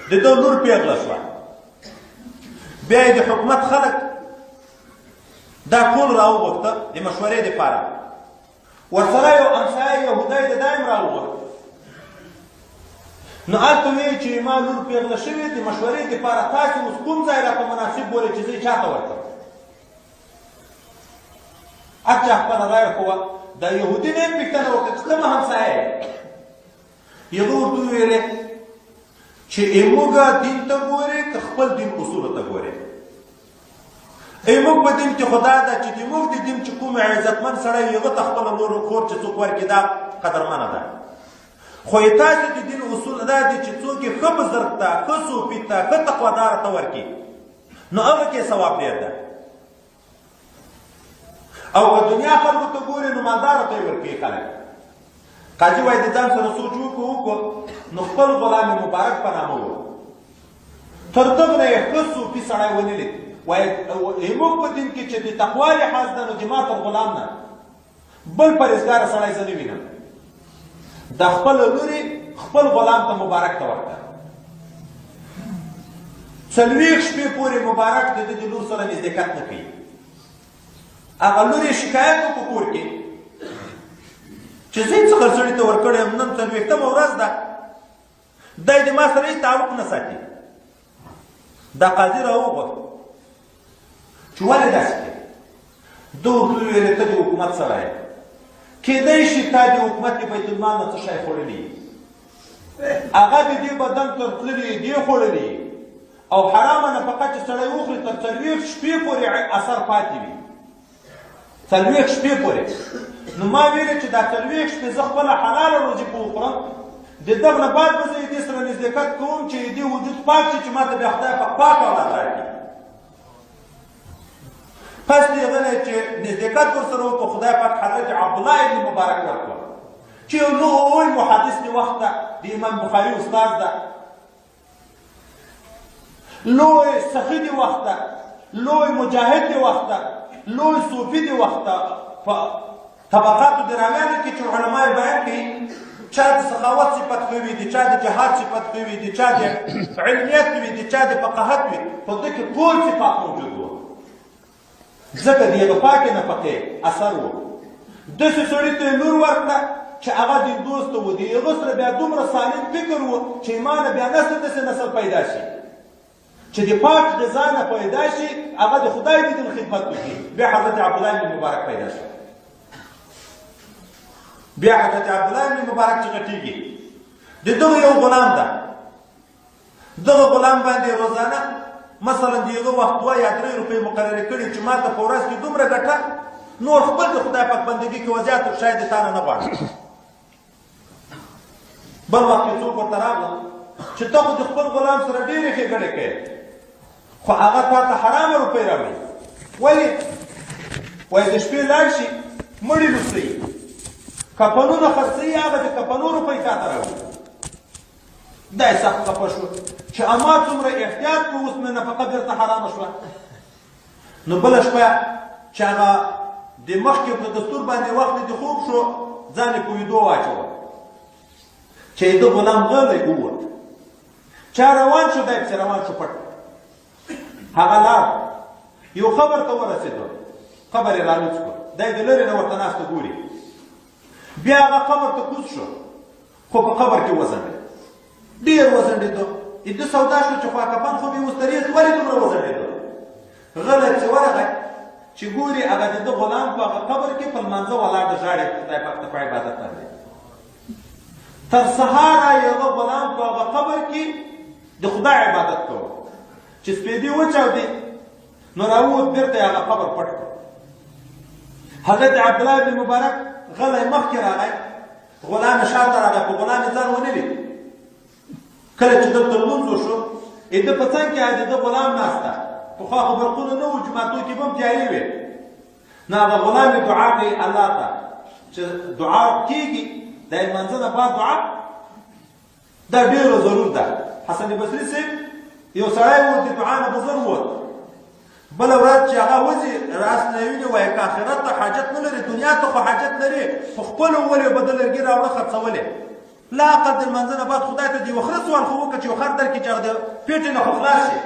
د ده لور پیغله شوه. بیا یې د حکومت خلک دا ټول راوغوښته د مشورې دپاره. ورسره یو همسایه یهودی د دا هم راوغوښت. نو هلته ویې چې ما لور پیغله شوې د مشورې دپاره تاسې اوس کوم ځای راته مناسب بولئ چې زه یې چاته ورکړم. هر چا خپله رایه وښوه. دا یهودي نه یې پوښتنه وکړه چې کومه همسایه یې؟ هغه ورته وویلې چې زموږ دین ته ګورې که خپل دین اصولو ته ګورې؟ زموږ په دین کې خو دا ده چې زموږ د دین چې کوم عزتمن سړی وي هغه ته خپله لور خور چې څوک ورکړي دا قدرمنه ده. خو یې تاسو د دین اصول دا دي چې څوک یې ښه بزرګ ته، ښه صوفي ته، ښه تقواداره ته ورکړي نو هغه کې ثواب ډېر ده. او که دنیا خلکو ته ګورې نو مالداره ته یې ورکوي خلک. قاضي وایي د ځان سره سوچ وکړو نو خپل غلام مبارک په نامه و. تر دغه نه یې ښه صوفي سړی ونه لید. وایي زموږ په دین کې چې د تقوا لحاظ ده نو زما تر غلام نه بل پرهیزګاره سړی زه نه وینم. د خپله لورې خپل غلام ته مبارک ته ورکړه. 40 شپې پورې مبارک د ده د لور سره نزدېکت نه کوي. هغه لور یې شکایت وکړو کور کې چې زه یې څه خرڅړي ته ورکړی یم، نن 40مه ورځ ده، دی د ما سره هېڅ تعلق نه ساتي. دا قاضي راوغوښت چې ولې داسې کوې؟ ده ورته وویلې ته د حکومت سره یې، کیدای شي تا د حکومت د بیت المال نه څه شی خوړلی هغه د دې بدن تر تللي دې خوړلی او حرامه نفقه چې سړی وخوري تر 40 شپې پورې اثر پاتې وي. 40 شپې پورې. نو ما ویلې چې دا 40 شپې زه خپله حلاله روزي په وخورم، د دغه نه بعد به زه دې سره نزدېکت کوم چې دې وجود پاک شي چې ما ته بیا خدای پاک اولاد راکړي. پس دې هغه نه چې نزدېکت ورسره وکړو خدای پاک حضرت عبدالله ابن مبارک ورکړو چې یو لوی محدث د وخت ده، د امام بخاري استاد ده، لوی سخي د وخت ده، لوی مجاهد د وخت ده، لوی صوفي د وخت ده. په طبقاتو د راویانو کې چې علما یې بیان کوي چا د سخاوت صفت ښه وي، د چا د جهاد صفت ښه وي، د چا د علمیت وي، د چا د فقاهت وي، په ده کې ټول صفات موجود وو. ځکه د هغه پاکې نفقې اثر و. داسې سړي ته یې لور ورکړه چې هغه دیندوسته و، د هغه سره بیا دومره سالم فکر و چې ما نه بیا نسل داسې نسل پیدا شي چې د پاک غذا نه پیدا شي، هغه د خدای د دین خدمت وکړي. بیا حضرت عبدالله بن مبارک پیدا شو. بیا حضرت عبدالله بن مبارک چې غټېږي د دغه یو غلام ده. دغه غلام باندې روزانه مثلا د هغه وخت 2 یا 3 روپۍ مقررې کړي چې ما ته په ورځ کې دومره ګټه نور خپل د خدای پاک بندګي کې وضعیت شاید د تا نه غواړم. بل وخت کې څوک ورته راغلل چې ته خو د خپل غلام سره ډېرې ښېګڼې کوې خو هغه تا ته حرامه روپۍ راوړي. ولې؟ وایي د شپې لاړ شي مړي لوڅوي، کفنونه خرڅوي، هغه د کفنو روپۍ تا ته راوړي. دا یې سخت خفه شو چې اما څومره احتیاط کو اوس مې نفقه بېرته حرامه شوه. نو بله شپه چې هغه د مخکې په دستور باندې وخت د خوب شو ځان یې په ویدو واچوه چې د غلام غلی ووت. چا روان شو دی پسې روان شو پټ. هغه لاړ یو خبر ته ورسېدو، قبر یې رالوڅ کړو، دی د لرې نه ورته ناسته ګوري. بیا هغه قبر ته کوز شو خو په قبر کې وځنډېد، ډېر وځنډېدو. ده سودا شو چې خوا کفن خو مې اوس ترېز ولې دومره وځنډېدو. غلی چې ورغی چې ګوري هغه د ده غلام په هغه قبر کې په لمانځه ولاړ د ژاړې خدای پاک ته په عبادت باندې. تر سهاره یې هغه غلام په هغه قبر کې د خدای عبادت کوو چې سپېدې وچاودې نو راووت بېرته یې هغه قبر پټ کړ. حضرت عبدالله بن مبارک غلی مخکې راغی، غلام یې شاته راغی، په غلام یې ځان ونه لید. کله چې دلته لمونځ وشو ده په څنګ کې د ده غلام ناسته، پخوا خو برقونه نه وو، جوماتو کې به هم تیارې وې. نو هغه غلام یې دعا کوي الله ته چې دعا کېږي د لمانځه نه بعد دعا دا ډېره ضرور ده. حسن بصري صاحب یو سړی و د دعا نه به زر ووت. بله ورځ چې هغه وځي راس نه ویني وایي که آخرت ته حاجت نه لري دنیا ته خو حاجت لري، خو خپلو ولې به د لرګي راوړه خرڅولې لا عقل د لمانځه نه بعد خدای ته د یوه خره سوال خو وکړه چې یو خر درکړي چې هغه د پیټې نه خو خلاص شي.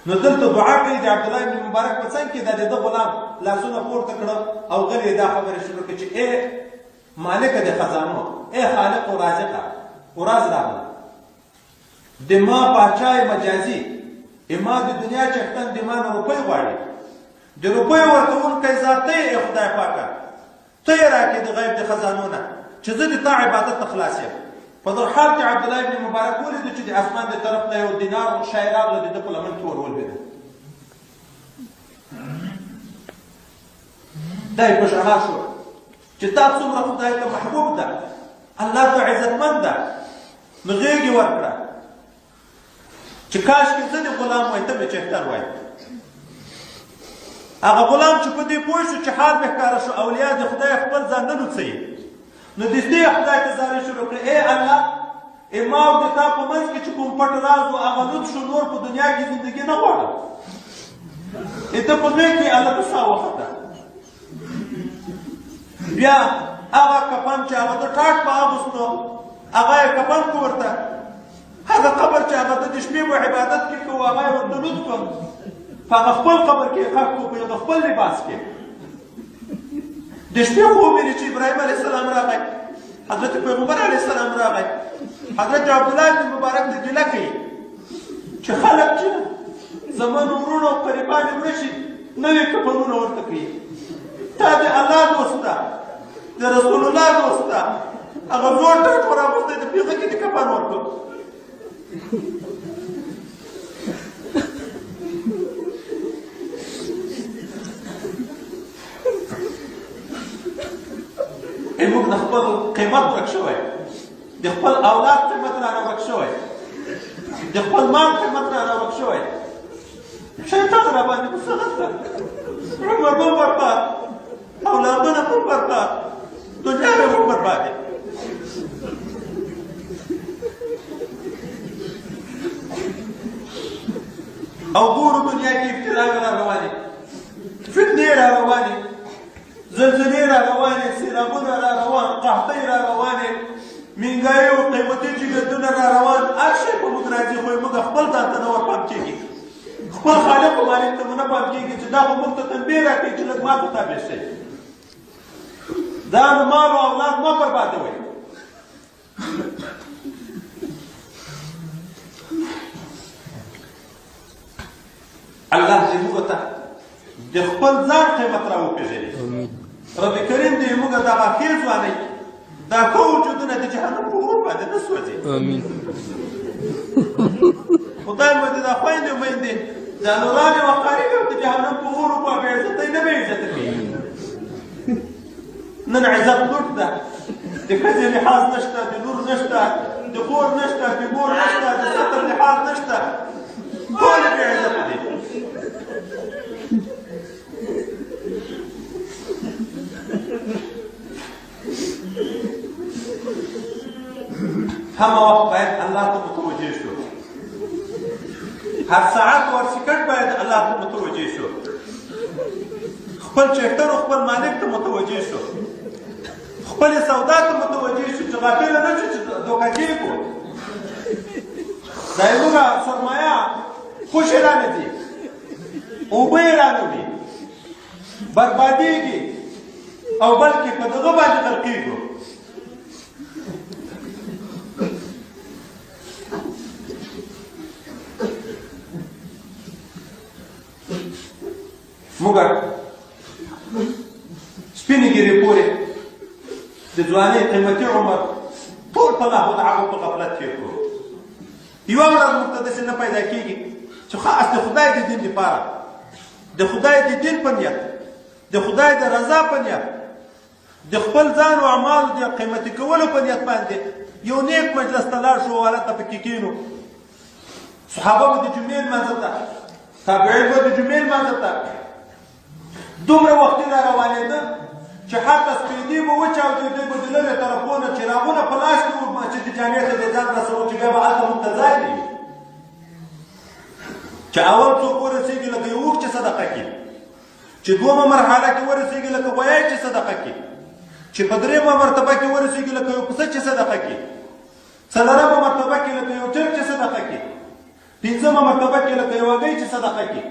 نو دلته دعا کوي د عبدالله بن مبارک په څنګ کې د ده غلام لاسونه پورته کړه او غلی دا خبرې شروع کړه چې ای مالک د خزانو، ای خالق و رازقه، ورځ راغله د ما پاچای مجازي ما د دنیا چښتن د ما نه روپۍ غواړي، د روپۍ ورکوونکی ذات ته یې خدای پاکه، ته یې راکړې د غیب د خزانو نه چې زه د تا عبادت ته خلاص یم. په دغه حال کې عبدالله بن مبارک ولیدو چې د اسمان د طرف نه یو دینار شی راغله د ده په لمن کې ور ولوېده. دا یې په ژړا شو چې تا څومره خدای ته محبوب ده، الله ته عزتمند ده، نو غېږ یې ورکړه چې کاشکې زه د غلام وای ته مې چهتر وای. هغه غلام چې په دې پوه شو چې حال مې ښکاره شو اولیا د خدای خپل ځان نه لوڅوي، نو دستې خدای ته زارۍ شروع کړې ای الله ما او د تا په منځ کې چې کوم پټ راز و هغه لوڅ شو، نور په دنیا کې زندګي نه غواړم. ته په غېږ کې الله ته ساه وخته. بیا هغه کفن چې هغه د ټاټ په اغوستو هغه یې کفن کړو ورته، هغه قبر چې هغه د شپې په عبادت کې کوو هغه یې ورته لوڅ کړ، په هغه خپل قبر کې یې ښخ کړو په یو خپل لباس کې. د شپې خوب ویلي چې ابراهیم علیه السلام راغی، حضرت پیغمبر علیه السلام راغی، حضرت عبدالله بن مبارک ته ګیله کوي چې خلک چې زمون ورونه او قریبان یې مړه شي نوي کفنونه ورته کوي. تا د الله دوست ده، د رسول الله دوست ده، هغه زوړ ټټ وراغوستی د پیغه کې د کفن ورکړو. موږ د خپل قیمت ورک شوی، د خپل اولاد قیمت رانه ورک شوی، د خپل مال قیمت رانه ورک شوی. شیطان را باندې مسلط ده، عمر به برباد، اولادونه به برباد، دنیا به بربادې. او ګورو دنیا کې ابتلاګ را روانې، فتنې را روانې، زلزلې را روانې، سیلابونه را روان، قحطۍ را روانې، مهنګایي او قیمتي جګړونه را روان. هر شی په موږ راځي خو موږ خپل ځان ته نه ورپام کېږي، خپل خالق او مالک ته مو نه پام کېږي چې دا خو موږ ته تنبیه راکوي چې لږ ما ته تابع شئ، دا نو مال او اولاد مه بربادوئ. الله دې موږ ته د خپل ځان قیمت را وپېژني. رب کریم دې موږ دغه ښې ځوانۍ دا ښه وجودونه د جهنم په اور باندې نه سوځي. خدای مو دې دا خویندې او میندې دا نورانې وقارې د جهنم په اور په بې عزتۍ نه بې عزته کوي. نن عزت لوټ ده، د ښځې لحاظ نشته، د لور نشته، د خور نشته، د مور نشته، د ستر لحاظ نشته، ټول بې عزته دي. همه وخت باید الله ته متوجه شو، هر ساعت ور سکند باید الله ته متوجه شو، خپل چهتر او خپل مالک ته متوجه شو، خپل سودا ته متوجه شو چې غافل نه شو چې دوکه کېږو. دا زموږ سرمایه خوشې رانه ځي، اوبه یې رانه وړي، بربادېږي او بلکې په دغه باندې غرقېږو. موږ سپینې ګیرې پورې د ځوانۍ قیمتي عمر ټول په لهو لعبو په غفلت تېر کړو. یوه ورځ موږ ته داسې نه پیدا کېږي چې خاص د خدای د دین لپاره، د خدای د دین په نیت، د خدای د رضا په نیت، د خپل ځان او اعمالو د قیمتي کولو په نیت باندې یو نیک مجلس ته لاړ شو او هلته پکې کېنو. صحابه به د جمعې لمانځه ته، تابعین به د جمعې لمانځه ته دومره وختي را روانېده چې حتی سپېدې به وچاودېدې، به د لرې طرفونه چراغونه په لاس کې وو چې د جامع ته د ځان رسوو چې بیا به هلته موږ ته ځای نه وي. چې اول څوک ورسېږي لکه یو اوښ چې صدقه کړي، چې دومه مرحله کې ورسېږي لکه غویی چې صدقه کړي، چې په درېیمه مرتبه کې ورسېږي لکه یو پسه چې صدقه کړي، څلورمه مرتبه کې لکه یو چرګ چې صدقه کړي، پنځمه مرتبه کې لکه یو هګۍ چې صدقه کړي،